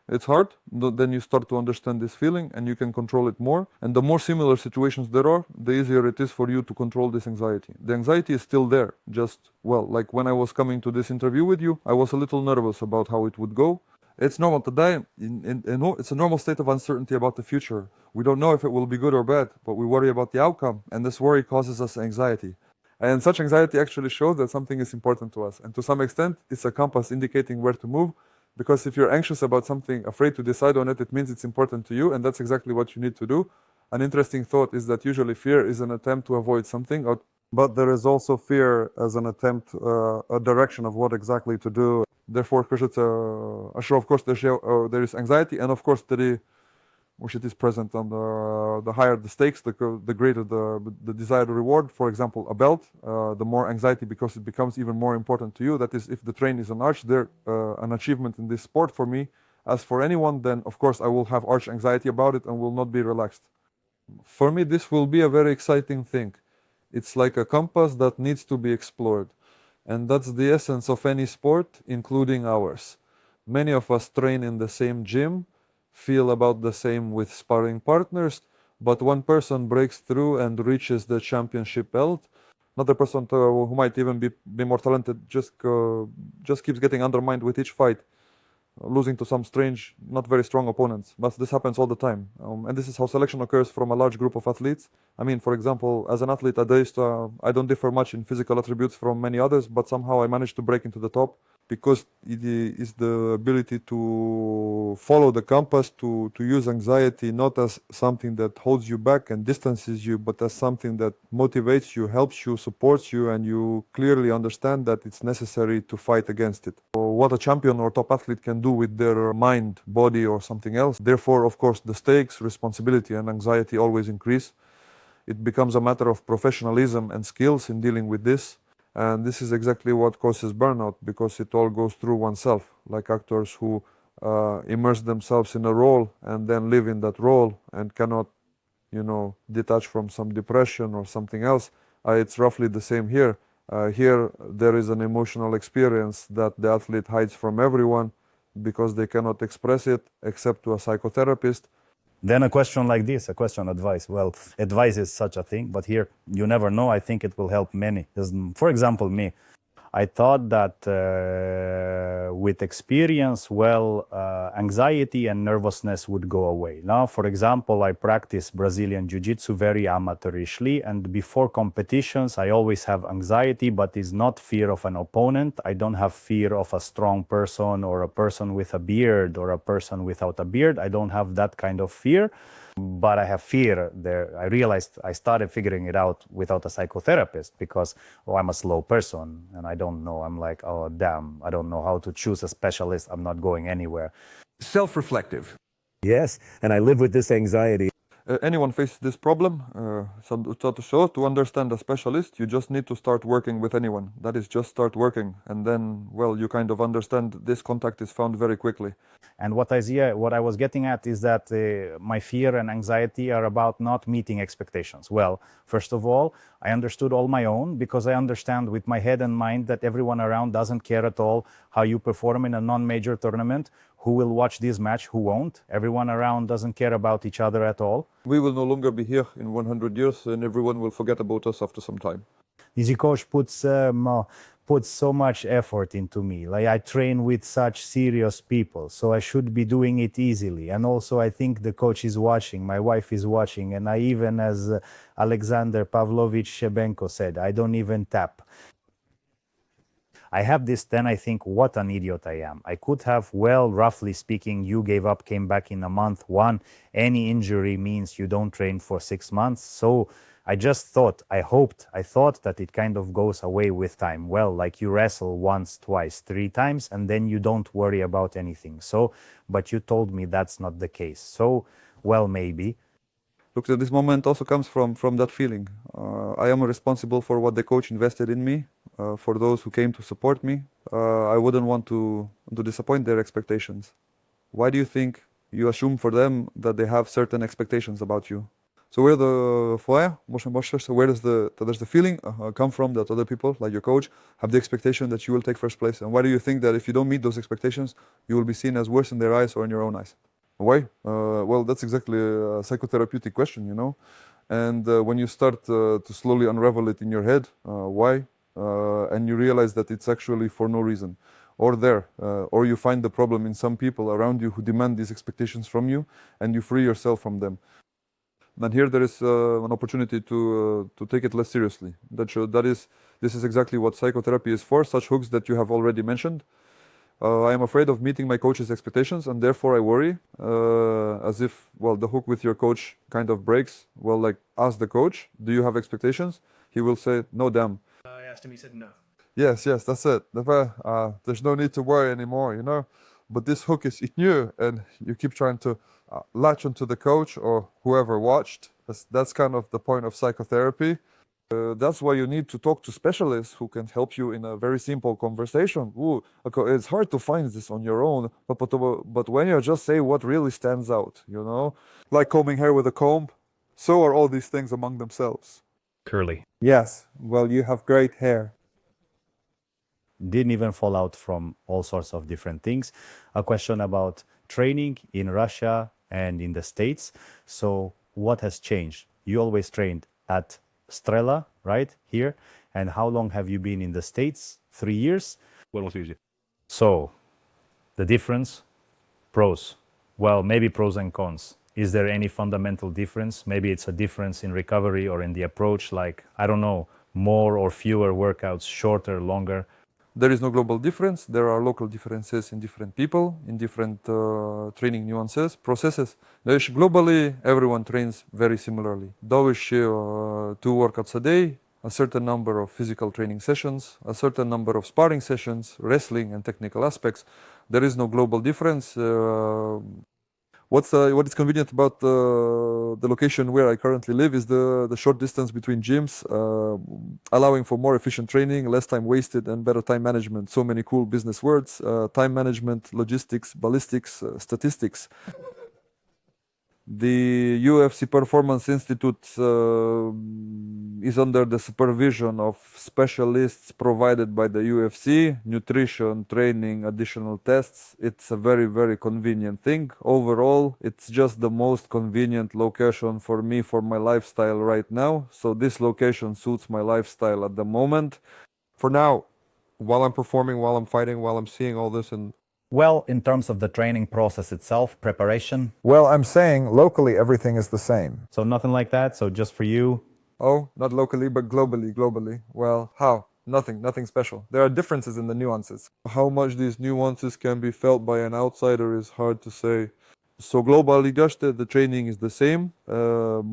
It's hard, then you start to understand this feeling and you can control it more. And the more similar situations there are, the easier it is for you to control this anxiety. The anxiety is still there, just, well, like when I was coming to this interview with you, I was a little nervous about how it would go. It's normal to die. It's a normal state of uncertainty about the future. We don't know if it will be good or bad, but we worry about the outcome, and this worry causes us anxiety. And such anxiety actually shows that something is important to us. And to some extent, it's a compass indicating where to move. Because if you're anxious about something, afraid to decide on it, it means it's important to you, and that's exactly what you need to do. An interesting thought is that usually fear is an attempt to avoid something, but there is also fear as an attempt, a direction of what exactly to do. Therefore, of course, there is anxiety, and of course, which it is present on the higher the stakes, the greater the desired reward. For example, a belt, the more anxiety because it becomes even more important to you. That is, if the train is an arch, an achievement in this sport for me. As for anyone, then of course I will have arch anxiety about it and will not be relaxed. For me, this will be a very exciting thing. It's like a compass that needs to be explored. And that's the essence of any sport, including ours. Many of us train in the same gym, feel about the same with sparring partners, but one person breaks through and reaches the championship belt. Another person who might even be more talented just keeps getting undermined with each fight, losing to some strange, not very strong opponents. But this happens all the time. And this is how selection occurs from a large group of athletes. I mean, for example, as an athlete, I don't differ much in physical attributes from many others, but somehow I managed to break into the top because it is the ability to follow the compass, to use anxiety not as something that holds you back and distances you, but as something that motivates you, helps you, supports you, and you clearly understand that it's necessary to fight against it. What a champion or top athlete can do with their mind, body, or something else. Therefore, of course, the stakes, responsibility, and anxiety always increase. It becomes a matter of professionalism and skills in dealing with this. And this is exactly what causes burnout, because it all goes through oneself, like actors who immerse themselves in a role and then live in that role and cannot, detach from some depression or something else. It's roughly the same here. Here, there is an emotional experience that the athlete hides from everyone because they cannot express it except to a psychotherapist. Then a question like this, a question advice. Well, advice is such a thing, but here you never know. I think it will help many. For example, me. I thought that with experience, anxiety and nervousness would go away. Now, for example, I practice Brazilian Jiu-Jitsu very amateurishly, and before competitions, I always have anxiety, but it's not fear of an opponent. I don't have fear of a strong person or a person with a beard or a person without a beard. I don't have that kind of fear. But I have fear there. I realized I started figuring it out without a psychotherapist because, I'm a slow person and I don't know. I'm like, oh, damn, I don't know how to choose a specialist. I'm not going anywhere. Self-reflective. Yes, and I live with this anxiety. Anyone faces this problem, to understand a specialist, you just need to start working with anyone. That is, just start working. And then, you kind of understand this contact is found very quickly. And what I was getting at is that my fear and anxiety are about not meeting expectations. Well, first of all, I understood all my own because I understand with my head and mind that everyone around doesn't care at all how you perform in a non-major tournament. Who will watch this match, who won't? Everyone around doesn't care about each other at all. We will no longer be here in 100 years and everyone will forget about us after some time. Easy Coach puts so much effort into me. Like, I train with such serious people, so I should be doing it easily. And also I think the coach is watching, my wife is watching, and I even, as Alexander Pavlovich Shebenko said, I don't even tap. I have this, then I think, what an idiot I am. I could have, roughly speaking, you gave up, came back in a month. Any injury means you don't train for 6 months. So I just thought that it kind of goes away with time. Well, like you wrestle once, twice, 3 times, and then you don't worry about anything. But you told me that's not the case. So, maybe. Look, this moment also comes from that feeling. I am responsible for what the coach invested in me, for those who came to support me. I wouldn't want to disappoint their expectations. Why do you think you assume for them that they have certain expectations about you? So where the fire, so where does the feeling come from that other people, like your coach, have the expectation that you will take first place? And why do you think that if you don't meet those expectations, you will be seen as worse in their eyes or in your own eyes? Why? Well, that's exactly a psychotherapeutic question, you know. And when you start to slowly unravel it in your head, why? And you realize that it's actually for no reason, or you find the problem in some people around you who demand these expectations from you, and you free yourself from them. And here there is an opportunity to take it less seriously. This is exactly what psychotherapy is for. Such hooks that you have already mentioned. I am afraid of meeting my coach's expectations, and therefore I worry, as if, well, the hook with your coach kind of breaks. Well, like, ask the coach, do you have expectations? He will say, no, damn. I asked him, he said no. Yes, that's it. There's no need to worry anymore, you know. But this hook is in you, and you keep trying to latch onto the coach or whoever watched. That's kind of the point of psychotherapy. That's why you need to talk to specialists who can help you in a very simple conversation. It's hard to find this on your own, but when you just say what really stands out, you know, like combing hair with a comb, so are all these things among themselves. Curly. Yes, well, you have great hair. Didn't even fall out from all sorts of different things. A question about training in Russia and in the States. So what has changed? You always trained at Strela, right? Here. And how long have you been in the States? 3 years? So the difference, pros. Well, maybe pros and cons. Is there any fundamental difference? Maybe it's a difference in recovery or in the approach, like, I don't know, more or fewer workouts, shorter, longer. There is no global difference. There are local differences in different people, in different training nuances, processes. Globally, everyone trains very similarly. 2 workouts a day, a certain number of physical training sessions, a certain number of sparring sessions, wrestling and technical aspects. There is no global difference. What is convenient about the location where I currently live is the short distance between gyms, allowing for more efficient training, less time wasted, and better time management. So many cool business words: time management, logistics, ballistics, statistics. The UFC Performance Institute is under the supervision of specialists provided by the UFC, nutrition, training, additional tests. It's a very, very convenient thing. Overall, it's just the most convenient location for me, for my lifestyle right now. So this location suits my lifestyle at the moment. For now, while I'm performing, while I'm fighting, while I'm seeing all this and Well, in terms of the training process itself, preparation. Well, I'm saying locally everything is the same. So nothing like that. So just for you. Oh, not locally, but globally. Well, how? Nothing special. There are differences in the nuances. How much these nuances can be felt by an outsider is hard to say. So globally, the training is the same.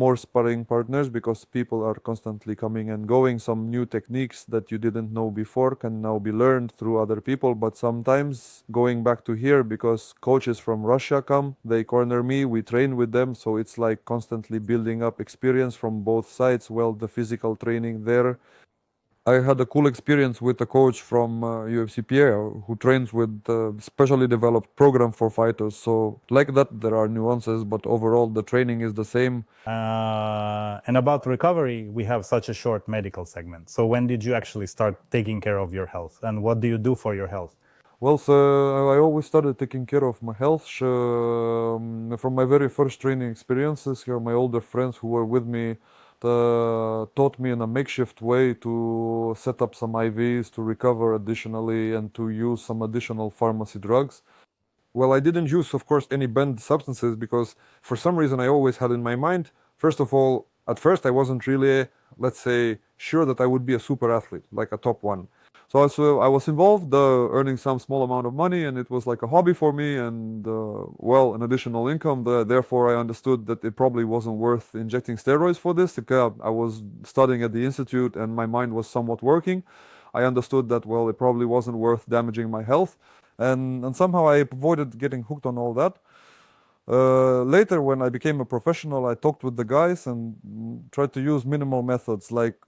More sparring partners because people are constantly coming and going. Some new techniques that you didn't know before can now be learned through other people. But sometimes going back to here because coaches from Russia come, they corner me, we train with them. So it's like constantly building up experience from both sides. Well, the physical training there. I had a cool experience with a coach from UFCPA who trains with a specially developed program for fighters. So like that, there are nuances, but overall the training is the same. And about recovery, we have such a short medical segment. So when did you actually start taking care of your health? And what do you do for your health? Well, so I always started taking care of my health from my very first training experiences. Here, my older friends who were with me taught me in a makeshift way to set up some IVs to recover additionally and to use some additional pharmacy drugs. Well, I didn't use, of course, any banned substances because for some reason I always had in my mind, first of all, at first I wasn't really, let's say, sure that I would be a super athlete, like a top one. So I was involved, earning some small amount of money, and it was like a hobby for me and, well, an additional income. Therefore, I understood that it probably wasn't worth injecting steroids for this. I was studying at the institute and my mind was somewhat working. I understood that, well, it probably wasn't worth damaging my health. And somehow I avoided getting hooked on all that. Later, when I became a professional, I talked with the guys and tried to use minimal methods like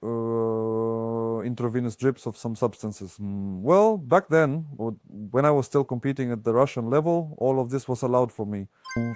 intravenous drips of some substances. Well, back then, when I was still competing at the Russian level, all of this was allowed for me.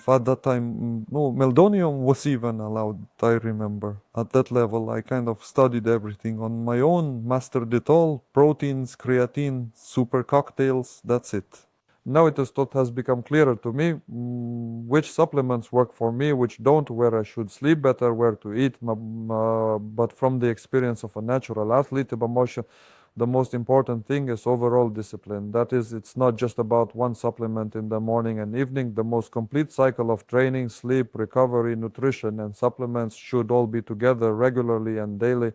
At that time, no, meldonium was even allowed, I remember. At that level, I kind of studied everything on my own, mastered it all, proteins, creatine, super cocktails, that's it. Now it has become clearer to me which supplements work for me, which don't, where I should sleep better, where to eat. But from the experience of a natural athlete, the most important thing is overall discipline. That is, it's not just about one supplement in the morning and evening. The most complete cycle of training, sleep, recovery, nutrition, and supplements should all be together regularly and daily.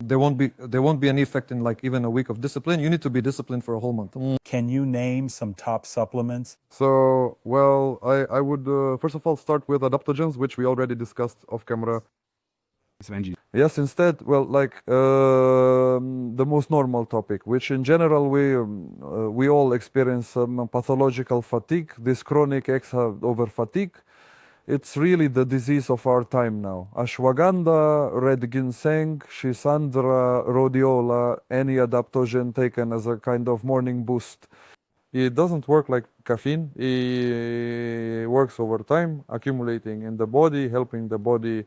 There won't be any effect in like even a week of discipline. You need to be disciplined for a whole month. Can you name some top supplements? So, well, I would first of all start with adaptogens, which we already discussed off camera. Yes, instead, well, like the most normal topic, which in general we all experience some pathological fatigue, this chronic over fatigue. It's really the disease of our time now. Ashwagandha, red ginseng, Schisandra, rhodiola, any adaptogen taken as a kind of morning boost. It doesn't work like caffeine. It works over time, accumulating in the body, helping the body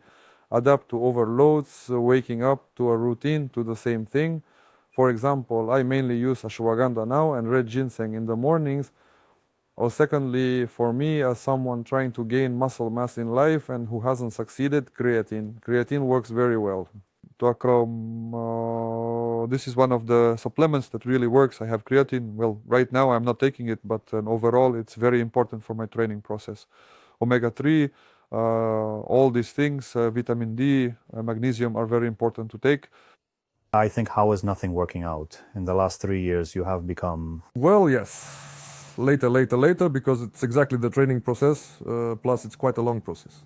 adapt to overloads, waking up to a routine, to the same thing. For example, I mainly use ashwagandha now and red ginseng in the mornings. Or secondly, for me, as someone trying to gain muscle mass in life and who hasn't succeeded, creatine. Creatine works very well. This is one of the supplements that really works. I have creatine. Well, right now I'm not taking it, but overall it's very important for my training process. Omega-3, all these things, vitamin D, magnesium are very important to take. I think, how is nothing working out? In the last 3 years, you have become... Well, yes. Later, because it's exactly the training process, plus it's quite a long process.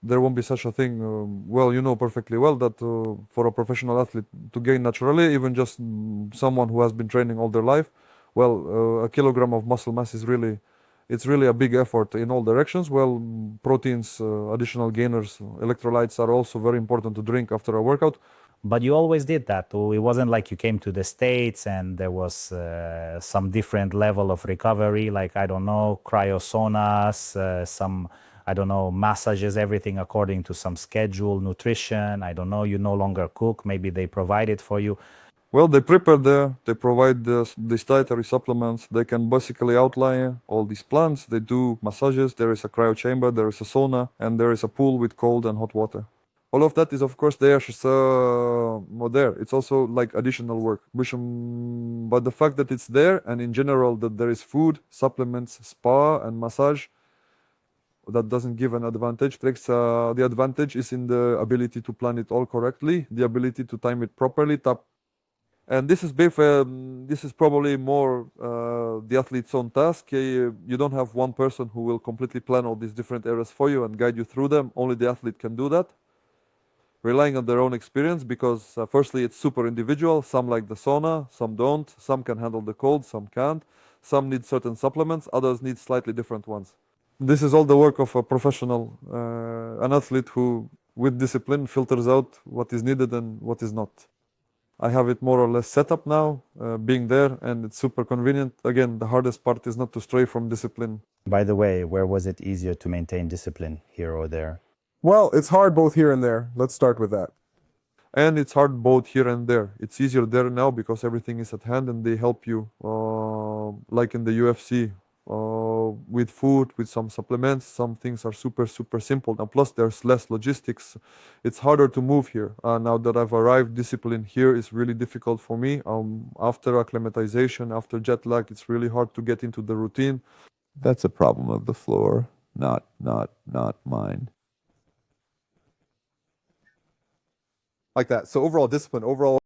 There won't be such a thing. Well, you know perfectly well that for a professional athlete to gain naturally, even just someone who has been training all their life, well, a kilogram of muscle mass is really a big effort in all directions. Well, proteins, additional gainers, electrolytes are also very important to drink after a workout. But you always did that. It wasn't like you came to the States and there was some different level of recovery, like, I don't know, cryosaunas, some, I don't know, massages, everything according to some schedule, nutrition. I don't know, you no longer cook. Maybe they provide it for you. Well, they provide these dietary supplements. They can basically outline all these plants. They do massages. There is a cryo chamber, there is a sauna, and there is a pool with cold and hot water. All of that is, of course, there. It's also like additional work. But the fact that it's there, and in general that there is food, supplements, spa, and massage, that doesn't give an advantage. The advantage is in the ability to plan it all correctly, the ability to time it properly. And this is probably more the athlete's own task. You don't have one person who will completely plan all these different areas for you and guide you through them. Only the athlete can do that, relying on their own experience, because firstly, it's super individual. Some like the sauna, some don't. Some can handle the cold, some can't. Some need certain supplements, others need slightly different ones. This is all the work of a professional, an athlete who, with discipline, filters out what is needed and what is not. I have it more or less set up now, being there, and it's super convenient. Again, the hardest part is not to stray from discipline. By the way, where was it easier to maintain discipline, here or there? Well, it's hard both here and there. Let's start with that. And it's hard both here and there. It's easier there now because everything is at hand and they help you, like in the UFC, with food, with some supplements. Some things are super simple. And plus, there's less logistics. It's harder to move here. Now that I've arrived, discipline here is really difficult for me. After acclimatization, after jet lag, it's really hard to get into the routine. That's a problem of the floor, not mine. Like that. So overall discipline, overall